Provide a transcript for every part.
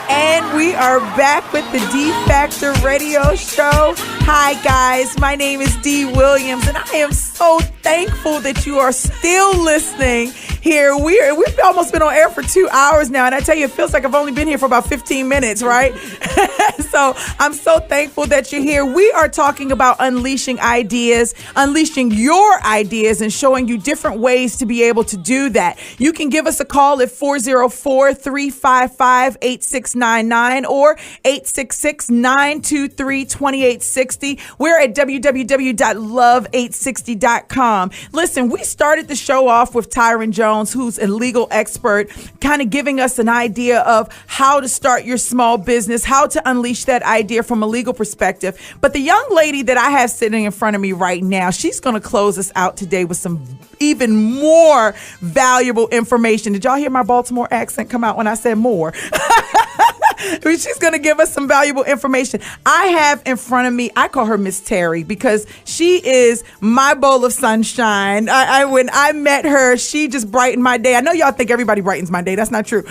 And we are back with the D Factor Radio Show. Hi, guys. My name is Dee Williams, and I am so thankful that you are still listening here. We've almost been on air for 2 hours now, and I tell you, it feels like I've only been here for about 15 minutes, right? So I'm so thankful that you're here. We are talking about unleashing ideas, unleashing your ideas, and showing you different ways to be able to do that. You can give us a call at 404-355-8699 or 866-923-2860. We're at www.love860.com. Listen, we started the show off with Tyron Jones, who's a legal expert, kind of giving us an idea of how to start your small business, how to unleash that idea from a legal perspective. But the young lady that I have sitting in front of me right now, she's going to close us out today with some even more valuable information. Did y'all hear my Baltimore accent come out when I said more? She's going to give us some valuable information. I have in front of me, I call her Miss Terry because she is my bowl of sunshine. When I met her, she just brightened my day. I know y'all think everybody brightens my day. That's not true.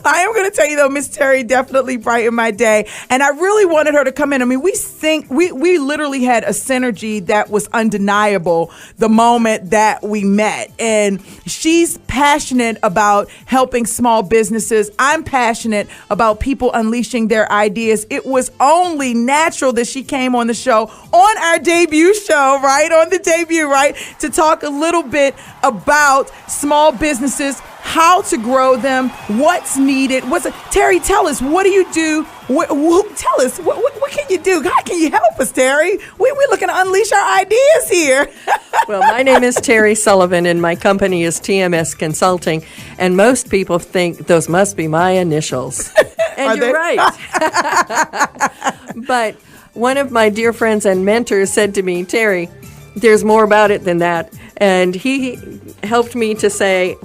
I am going to tell you, though, Miss Terry definitely brightened my day. And I really wanted her to come in. I mean, we literally had a synergy that was undeniable the moment that we met. And she's passionate about helping small businesses. I'm passionate about people unleashing their ideas. It was only natural that she came on the show, on our debut show, right? On the debut, right? To talk a little bit about small businesses, how to grow them, what's needed. Terry, tell us, what do you do? Tell us, what can you do? How can you help us, Terry? We're looking to unleash our ideas here. Well, my name is Terry Sullivan, and my company is TMS Consulting. And most people think those must be my initials. And you're right. But one of my dear friends and mentors said to me, Terry, there's more about it than that. And he helped me to say,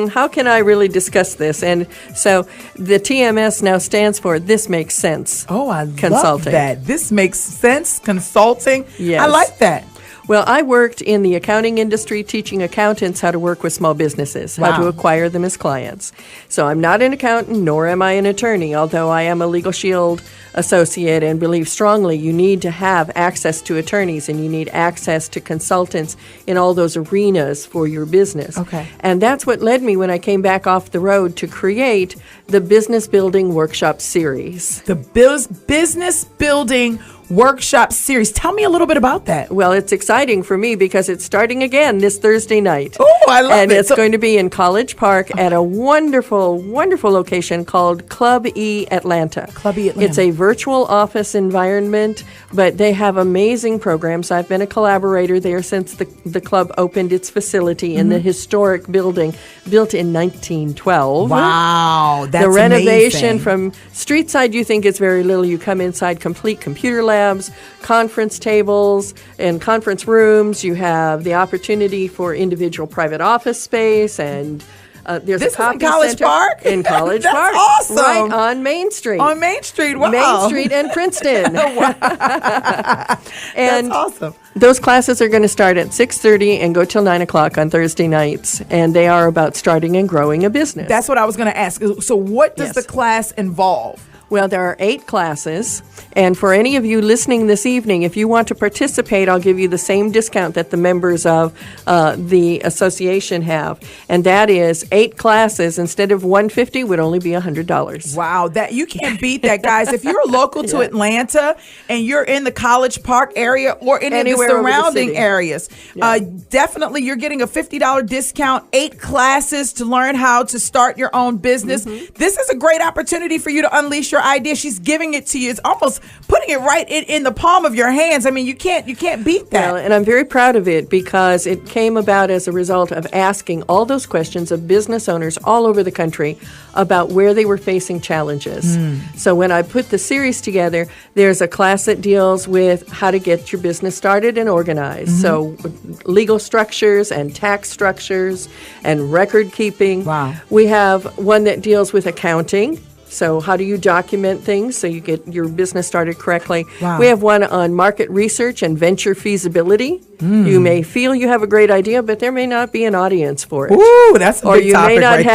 how can I really discuss this? And so the TMS now stands for This Makes Sense. Oh, I Consulting. love that. This Makes Sense Consulting. Yes. I like that. Well, I worked in the accounting industry teaching accountants how to work with small businesses, how to acquire them as clients. So I'm not an accountant, nor am I an attorney, although I am a Legal Shield associate and believe strongly you need to have access to attorneys and you need access to consultants in all those arenas for your business. Okay. And that's what led me when I came back off the road to create the Business Building Workshop Series. The Business Building Workshop Series. Tell me a little bit about that. Well, it's exciting for me because it's starting again this Thursday night. Oh, I love it. And it's going to be in College Park at a wonderful, wonderful location called Club E Atlanta. Club E Atlanta. It's a virtual office environment, but they have amazing programs. I've been a collaborator there since the club opened its facility in the historic building built in 1912. Wow, that's the renovation amazing. From street side, you think it's very little. You come inside, complete computer labs, conference tables, and conference rooms. You have the opportunity for individual private office space, and there's This a copy is in College center Park? in College That's Park, awesome. right on Main Street. On Main Street, wow. Main Street and Princeton. And That's awesome. those classes are going to start at 6:30 and go till 9 o'clock on Thursday nights, and they are about starting and growing a business. That's what I was going to ask. So what does Yes. the class involve? Well, there are 8 classes, and for any of you listening this evening, if you want to participate, I'll give you the same discount that the members of the association have, and that is 8 classes instead of $150 would only be $100. Wow, that you can't beat that, guys. If you're local to Atlanta and you're in the College Park area or any Anywhere of the over the surrounding city. areas, definitely you're getting a $50 discount, 8 classes to learn how to start your own business. This is a great opportunity for you to unleash your idea. She's giving it to you. It's almost putting it right in the palm of your hands. I mean, you can't beat that. Well, and I'm very proud of it because it came about as a result of asking all those questions of business owners all over the country about where they were facing challenges. So when I put the series together, there's a class that deals with how to get your business started and organized. So legal structures and tax structures and record keeping. Wow. We have one that deals with accounting. So how do you document things so you get your business started correctly? Wow. We have one on market research and venture feasibility. You may feel you have a great idea, but there may not be an audience for it. Ooh, that's a big topic right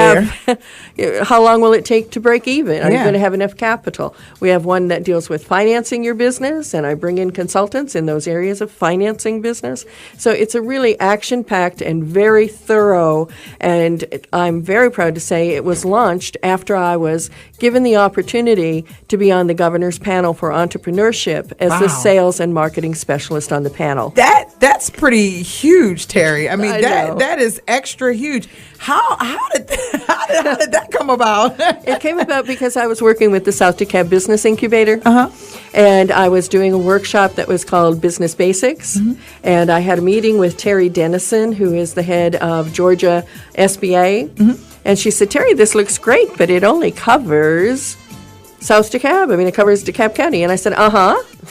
there. How long will it take to break even? Are you Yeah. going to have enough capital? We have one that deals with financing your business, and I bring in consultants in those areas of financing business. So it's a really action-packed and very thorough, and I'm very proud to say it was launched after I was given the opportunity to be on the governor's panel for entrepreneurship as the Wow. sales and marketing specialist on the panel. That's pretty huge, Terry. I mean, I know. that is extra huge. How did that come about? It came about because I was working with the South DeKalb Business Incubator. And I was doing a workshop that was called Business Basics. And I had a meeting with Terry Dennison, who is the head of Georgia SBA. And she said, Terry, this looks great, but it only covers South DeKalb. I mean, it covers DeKalb County. And I said,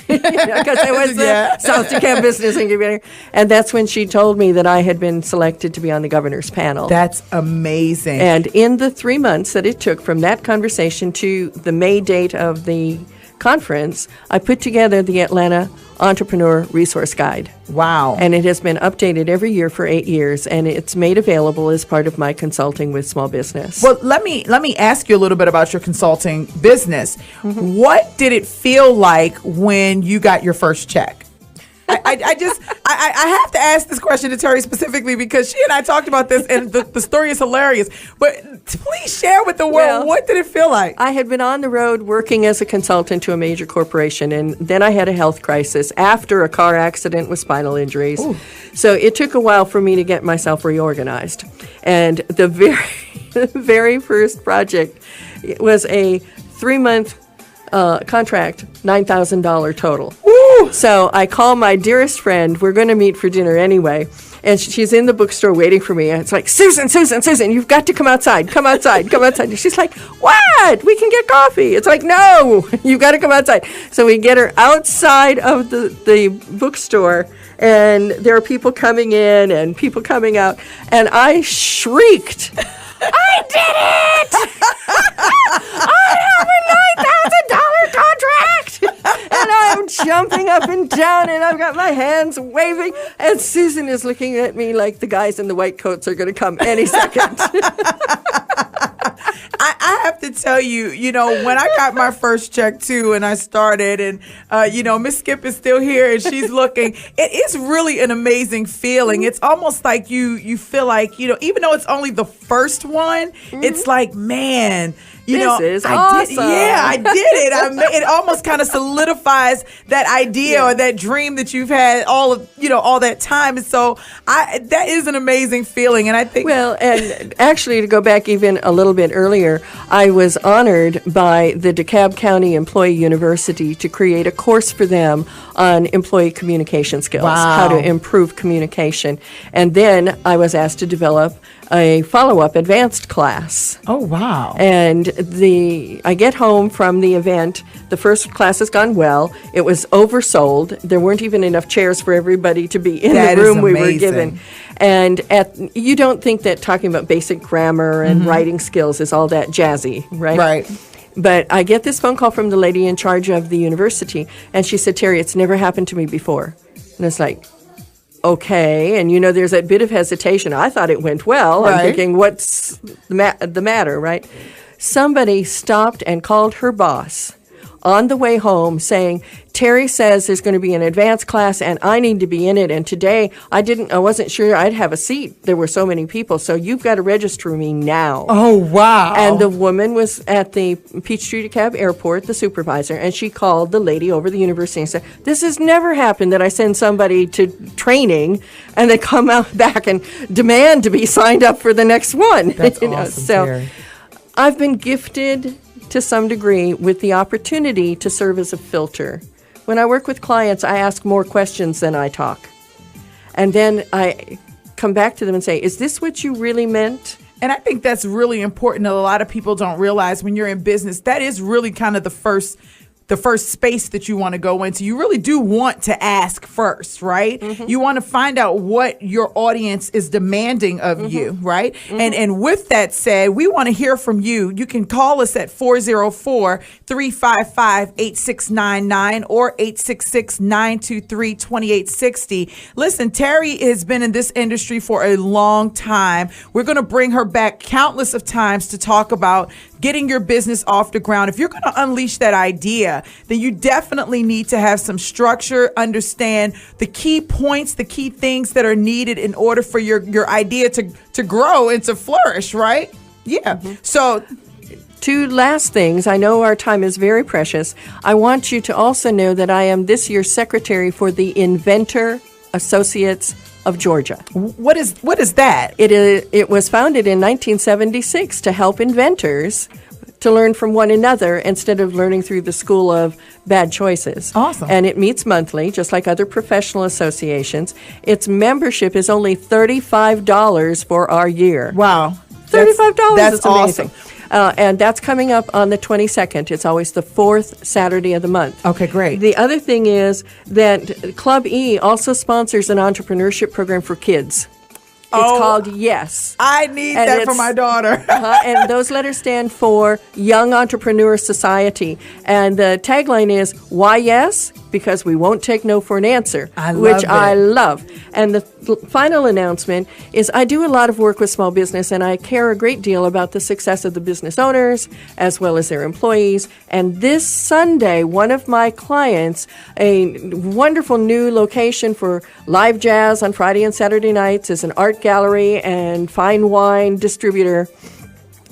because I was the South DeKalb Business Incubator. And that's when she told me that I had been selected to be on the governor's panel. That's amazing. And in the 3 months that it took from that conversation to the May date of the conference, I put together the Atlanta Entrepreneur Resource Guide. Wow. And it has been updated every year for 8 years, and it's made available as part of my consulting with small business. Well, let me ask you a little bit about your consulting business. What did it feel like when you got your first check? I have to ask this question to Terry specifically because she and I talked about this, and the story is hilarious. But please share with the world, what did it feel like? I had been on the road working as a consultant to a major corporation, and then I had a health crisis after a car accident with spinal injuries. Ooh. So it took a while for me to get myself reorganized. And the very first project was a 3-month contract, $9,000 total. Woo! So I call my dearest friend. We're going to meet for dinner anyway. And she's in the bookstore waiting for me. And it's like, Susan, you've got to come outside. Come outside. And she's like, what? We can get coffee. It's like, no, you've got to come outside. So we get her outside of the bookstore. And there are people coming in and people coming out. And I shrieked, I did it! I have a $9,000 contract! And I'm jumping up and down, and I've got my hands waving, and Susan is looking at me like the guys in the white coats are going to come any second. I have to tell you, when I got my first check too, and I started, and Miss Skip is still here, and she's looking. It is really an amazing feeling. It's almost like you feel like even though it's only the first one, it's like, man. This is awesome. I did it. It almost kind of solidifies that idea or that dream that you've had all that time. And so that is an amazing feeling. And I think. Well, and actually, to go back even a little bit earlier, I was honored by the DeKalb County Employee University to create a course for them on employee communication skills, how to improve communication. And then I was asked to develop a follow-up advanced class. Oh, wow. And I get home from the event. The first class has gone well. It was oversold. There weren't even enough chairs for everybody to be in the room we were given. And you don't think that talking about basic grammar and writing skills is all that jazzy, right? Right. But I get this phone call from the lady in charge of the university, and she said, Terry, it's never happened to me before. And it's like, okay, and there's that bit of hesitation. I thought it went well. Right. I'm thinking, what's the matter, right? Somebody stopped and called her boss on the way home saying, Terry says there's going to be an advanced class and I need to be in it. And today I wasn't sure I'd have a seat. There were so many people. So you've got to register me now. Oh, wow. And the woman was at the Peachtree DeKalb Airport, the supervisor, and she called the lady over the university and said, this has never happened that I send somebody to training and they come out back and demand to be signed up for the next one. That's awesome, Terry. I've been gifted to some degree with the opportunity to serve as a filter. When I work with clients, I ask more questions than I talk. And then I come back to them and say, is this what you really meant? And I think that's really important that a lot of people don't realize when you're in business. That is really kind of the first the first space that you want to go into, you really do want to ask first, right? You want to find out what your audience is demanding of you, right? And with that said, we want to hear from you. You can call us at 404-355-8699 or 866-923-2860. Listen, Terry has been in this industry for a long time. We're going to bring her back countless of times to talk about getting your business off the ground. If you're going to unleash that idea, then you definitely need to have some structure, understand the key points, the key things that are needed in order for your idea to grow and to flourish, right? Yeah. So 2 last things. I know our time is very precious. I want you to also know that I am this year's secretary for the Inventor Associates of Georgia. What is that? It was founded in 1976 to help inventors to learn from one another instead of learning through the school of bad choices. Awesome. And it meets monthly, just like other professional associations. Its membership is only $35 for our year. Wow. $35. That's It's amazing. awesome. And that's coming up on the 22nd. It's always the 4th Saturday of the month. Okay, great. The other thing is that Club E also sponsors an entrepreneurship program for kids. It's called Yes. I need And that for my daughter. And those letters stand for Young Entrepreneur Society. And the tagline is, why yes? Because we won't take no for an answer, I love love. And the final announcement is I do a lot of work with small business, and I care a great deal about the success of the business owners as well as their employees. And this Sunday, one of my clients, a wonderful new location for live jazz on Friday and Saturday nights, is an art gallery and fine wine distributor.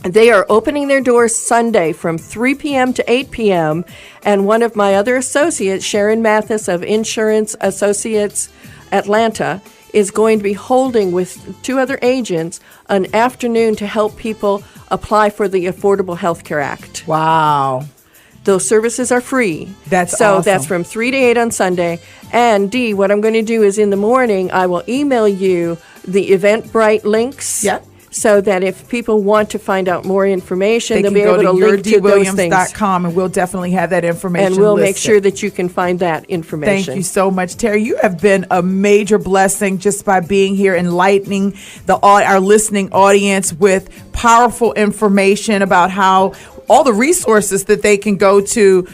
They are opening their doors Sunday from 3 p.m. to 8 p.m. And one of my other associates, Sharon Mathis of Insurance Associates Atlanta, is going to be holding with 2 other agents an afternoon to help people apply for the Affordable Health Care Act. Wow. Those services are free. That's so awesome. That's from 3 to 8 on Sunday. And Dee, what I'm going to do is in the morning, I will email you the Eventbrite links. Yep. So that if people want to find out more information, they'll They be can able to go link to those things. yourdwilliams.com, and we'll definitely have that information And we'll listed. make sure that you can find that information. Thank you so much, Terry. You have been a major blessing just by being here, enlightening our listening audience with powerful information about how all the resources that they can go to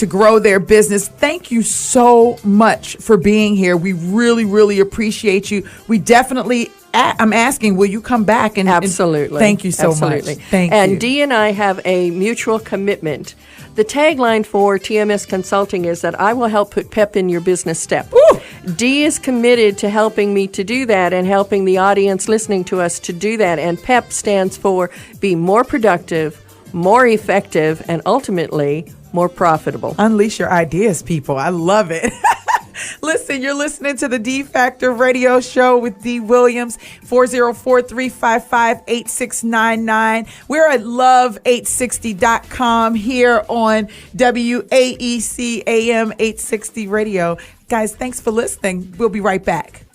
grow their business. Thank you so much for being here. We really, really appreciate you. We definitely I'm asking, will you come back? Absolutely. And thank you so Absolutely. much. Thank you. And Dee and I have a mutual commitment. The tagline for TMS Consulting is that I will help put pep in your business step. Woo! Dee is committed to helping me to do that and helping the audience listening to us to do that. And PEP stands for be more productive, more effective, and ultimately more profitable. Unleash your ideas, people. I love it. Listen, you're listening to the D Factor Radio Show with Dee Williams, 404-355-8699. We're at love860.com here on WAEC AM 860 Radio. Guys, thanks for listening. We'll be right back.